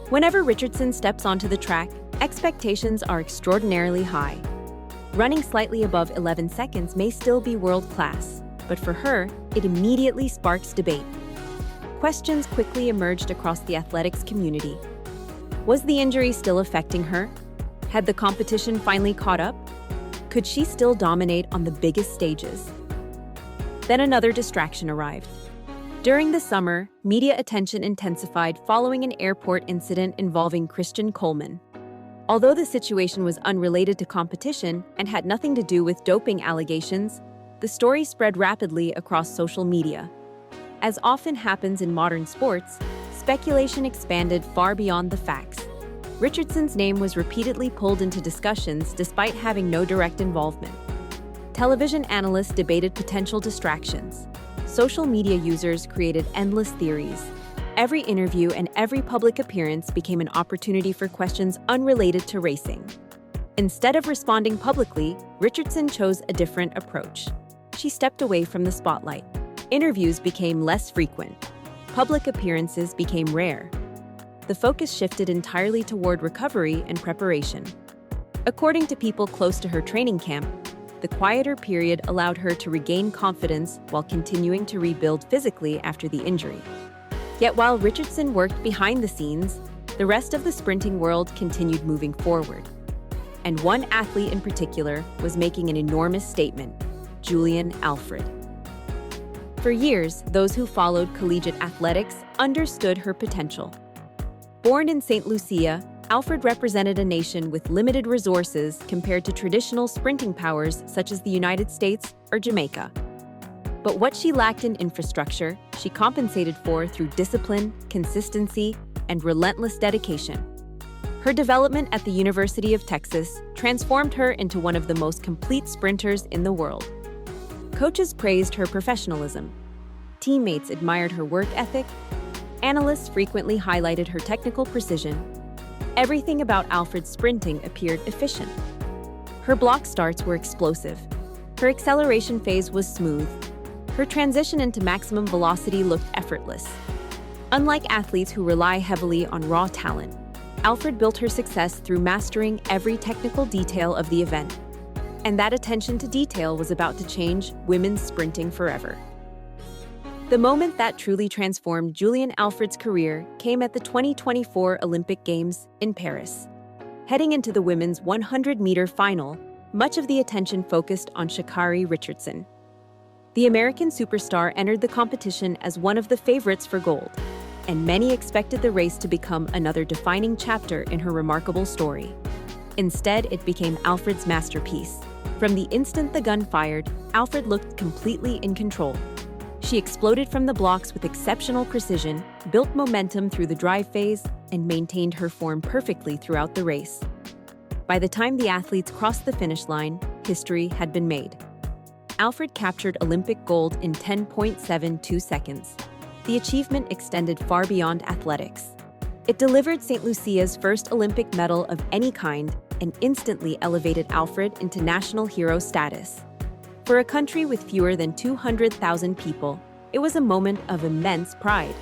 Whenever Richardson steps onto the track, expectations are extraordinarily high. Running slightly above 11 seconds may still be world-class, but for her, it immediately sparks debate. Questions quickly emerged across the athletics community. Was the injury still affecting her? Had the competition finally caught up? Could she still dominate on the biggest stages? Then another distraction arrived. During the summer, media attention intensified following an airport incident involving Christian Coleman. Although the situation was unrelated to competition and had nothing to do with doping allegations, the story spread rapidly across social media. As often happens in modern sports, speculation expanded far beyond the facts. Richardson's name was repeatedly pulled into discussions despite having no direct involvement. Television analysts debated potential distractions. Social media users created endless theories. Every interview and every public appearance became an opportunity for questions unrelated to racing. Instead of responding publicly, Richardson chose a different approach. She stepped away from the spotlight. Interviews became less frequent. Public appearances became rare. The focus shifted entirely toward recovery and preparation. According to people close to her training camp, the quieter period allowed her to regain confidence while continuing to rebuild physically after the injury. Yet while Richardson worked behind the scenes, the rest of the sprinting world continued moving forward. And one athlete in particular was making an enormous statement: Julian Alfred. For years, those who followed collegiate athletics understood her potential. Born in St. Lucia, Alfred represented a nation with limited resources compared to traditional sprinting powers such as the United States or Jamaica. But what she lacked in infrastructure, she compensated for through discipline, consistency, and relentless dedication. Her development at the University of Texas transformed her into one of the most complete sprinters in the world. Coaches praised her professionalism. Teammates admired her work ethic. Analysts frequently highlighted her technical precision. Everything about Alfred's sprinting appeared efficient. Her block starts were explosive. Her acceleration phase was smooth. Her transition into maximum velocity looked effortless. Unlike athletes who rely heavily on raw talent, Alfred built her success through mastering every technical detail of the event. And that attention to detail was about to change women's sprinting forever. The moment that truly transformed Julian Alfred's career came at the 2024 Olympic Games in Paris. Heading into the women's 100-meter final, much of the attention focused on Sha'Carri Richardson. The American superstar entered the competition as one of the favorites for gold, and many expected the race to become another defining chapter in her remarkable story. Instead, it became Alfred's masterpiece. From the instant the gun fired, Alfred looked completely in control. She exploded from the blocks with exceptional precision, built momentum through the drive phase, and maintained her form perfectly throughout the race. By the time the athletes crossed the finish line, history had been made. Alfred captured Olympic gold in 10.72 seconds. The achievement extended far beyond athletics. It delivered St. Lucia's first Olympic medal of any kind and instantly elevated Alfred into national hero status. For a country with fewer than 200,000 people, it was a moment of immense pride.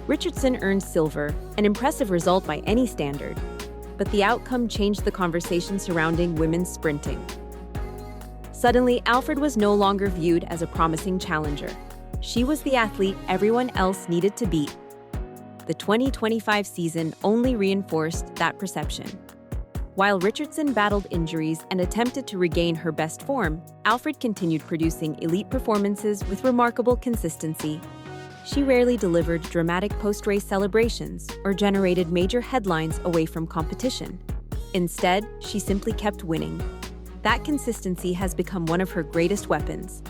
Richardson earned silver, an impressive result by any standard, but the outcome changed the conversation surrounding women's sprinting. Suddenly, Alfred was no longer viewed as a promising challenger. She was the athlete everyone else needed to beat. The 2025 season only reinforced that perception. While Richardson battled injuries and attempted to regain her best form, Alfred continued producing elite performances with remarkable consistency. She rarely delivered dramatic post-race celebrations or generated major headlines away from competition. Instead, she simply kept winning. That consistency has become one of her greatest weapons.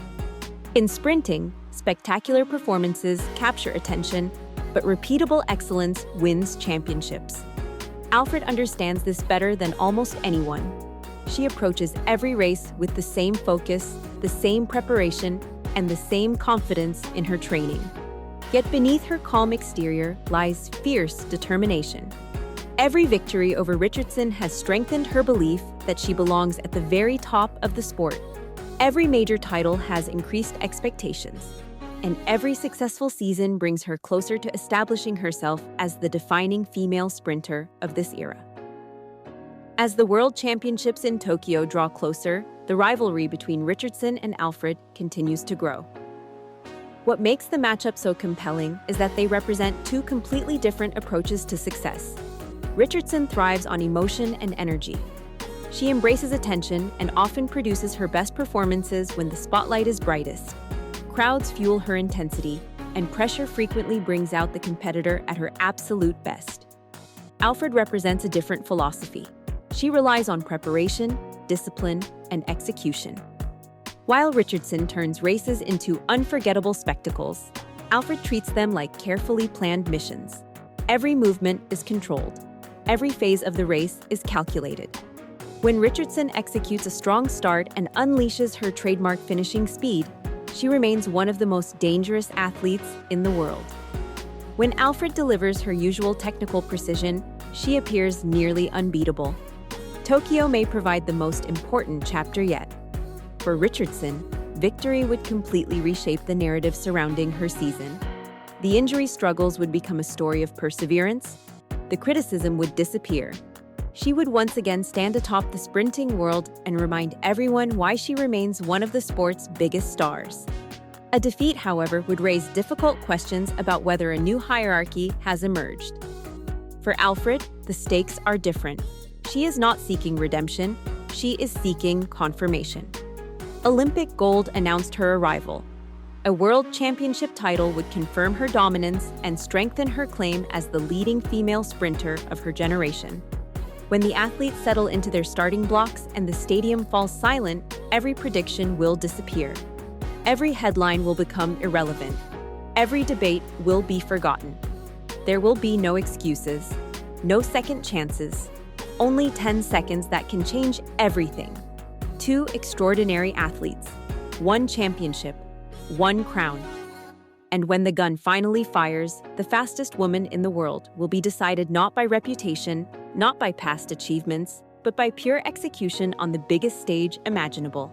In sprinting, spectacular performances capture attention, but repeatable excellence wins championships. Alfred understands this better than almost anyone. She approaches every race with the same focus, the same preparation, and the same confidence in her training. Yet beneath her calm exterior lies fierce determination. Every victory over Richardson has strengthened her belief that she belongs at the very top of the sport. Every major title has increased expectations. and every successful season brings her closer to establishing herself as the defining female sprinter of this era. As the World Championships in Tokyo draw closer, the rivalry between Richardson and Alfred continues to grow. What makes the matchup so compelling is that they represent two completely different approaches to success. Richardson thrives on emotion and energy. She embraces attention and often produces her best performances when the spotlight is brightest. Crowds fuel her intensity, and pressure frequently brings out the competitor at her absolute best. Alfred represents a different philosophy. She relies on preparation, discipline, and execution. While Richardson turns races into unforgettable spectacles, Alfred treats them like carefully planned missions. Every movement is controlled. Every phase of the race is calculated. When Richardson executes a strong start and unleashes her trademark finishing speed, she remains one of the most dangerous athletes in the world. When Alfred delivers her usual technical precision, she appears nearly unbeatable. Tokyo may provide the most important chapter yet. For Richardson, victory would completely reshape the narrative surrounding her season. The injury struggles would become a story of perseverance. The criticism would disappear. She would once again stand atop the sprinting world and remind everyone why she remains one of the sport's biggest stars. A defeat, however, would raise difficult questions about whether a new hierarchy has emerged. For Alfred, the stakes are different. She is not seeking redemption, she is seeking confirmation. Olympic gold announced her arrival. A world championship title would confirm her dominance and strengthen her claim as the leading female sprinter of her generation. When the athletes settle into their starting blocks and the stadium falls silent, every prediction will disappear. Every headline will become irrelevant. Every debate will be forgotten. There will be no excuses, no second chances, only 10 seconds that can change everything. Two extraordinary athletes, one championship, one crown. And when the gun finally fires, the fastest woman in the world will be decided not by reputation, not by past achievements, but by pure execution on the biggest stage imaginable.